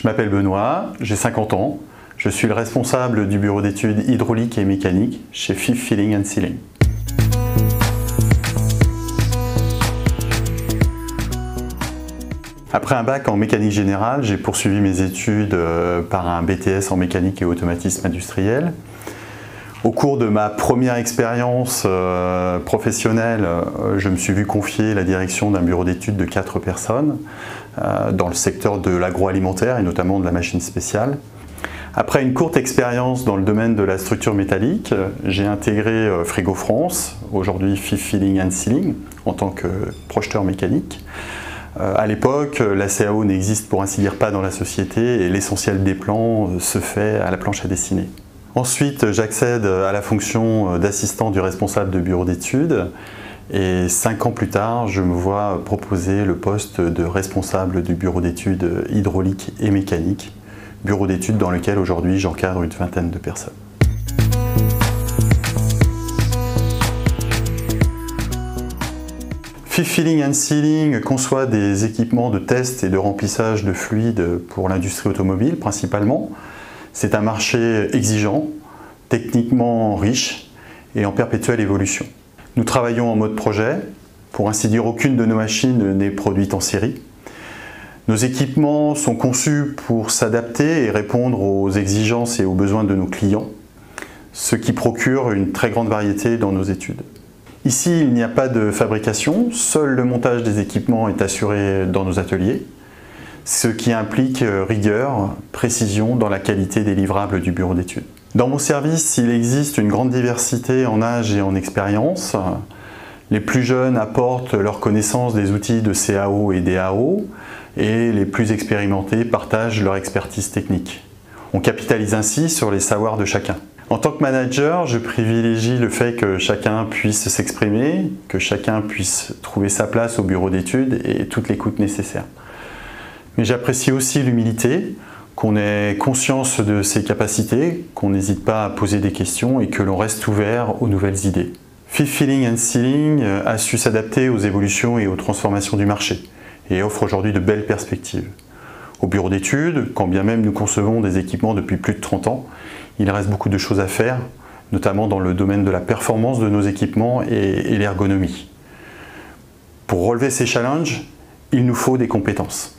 Je m'appelle Benoît, j'ai 50 ans. Je suis le responsable du bureau d'études hydraulique et mécanique chez Fifth Filling & Sealing. Après un bac en mécanique générale, j'ai poursuivi mes études par un BTS en mécanique et automatisme industriel. Au cours de ma première expérience professionnelle, je me suis vu confier la direction d'un bureau d'études de 4 personnes dans le secteur de l'agroalimentaire et notamment de la machine spéciale. Après une courte expérience dans le domaine de la structure métallique, j'ai intégré Frigo France, aujourd'hui Fifth Filling & Sealing, en tant que projeteur mécanique. À l'époque, la CAO n'existe pour ainsi dire pas dans la société et l'essentiel des plans se fait à la planche à dessiner. Ensuite, j'accède à la fonction d'assistant du responsable de bureau d'études et 5 ans plus tard, je me vois proposer le poste de responsable du bureau d'études hydraulique et mécanique, bureau d'études dans lequel aujourd'hui j'encadre une vingtaine de personnes. Fifth Filling & Sealing conçoit des équipements de test et de remplissage de fluides pour l'industrie automobile principalement. C'est un marché exigeant, techniquement riche et en perpétuelle évolution. Nous travaillons en mode projet, pour ainsi dire aucune de nos machines n'est produite en série. Nos équipements sont conçus pour s'adapter et répondre aux exigences et aux besoins de nos clients, ce qui procure une très grande variété dans nos études. Ici, il n'y a pas de fabrication, seul le montage des équipements est assuré dans nos ateliers, ce qui implique rigueur, précision dans la qualité des livrables du bureau d'études. Dans mon service, il existe une grande diversité en âge et en expérience. Les plus jeunes apportent leur connaissance des outils de CAO et DAO et les plus expérimentés partagent leur expertise technique. On capitalise ainsi sur les savoirs de chacun. En tant que manager, je privilégie le fait que chacun puisse s'exprimer, que chacun puisse trouver sa place au bureau d'études et toute l'écoute nécessaire. Mais j'apprécie aussi l'humilité, qu'on ait conscience de ses capacités, qu'on n'hésite pas à poser des questions et que l'on reste ouvert aux nouvelles idées. Fifth Filling & Sealing a su s'adapter aux évolutions et aux transformations du marché et offre aujourd'hui de belles perspectives. Au bureau d'études, quand bien même nous concevons des équipements depuis plus de 30 ans, il reste beaucoup de choses à faire, notamment dans le domaine de la performance de nos équipements et l'ergonomie. Pour relever ces challenges, il nous faut des compétences.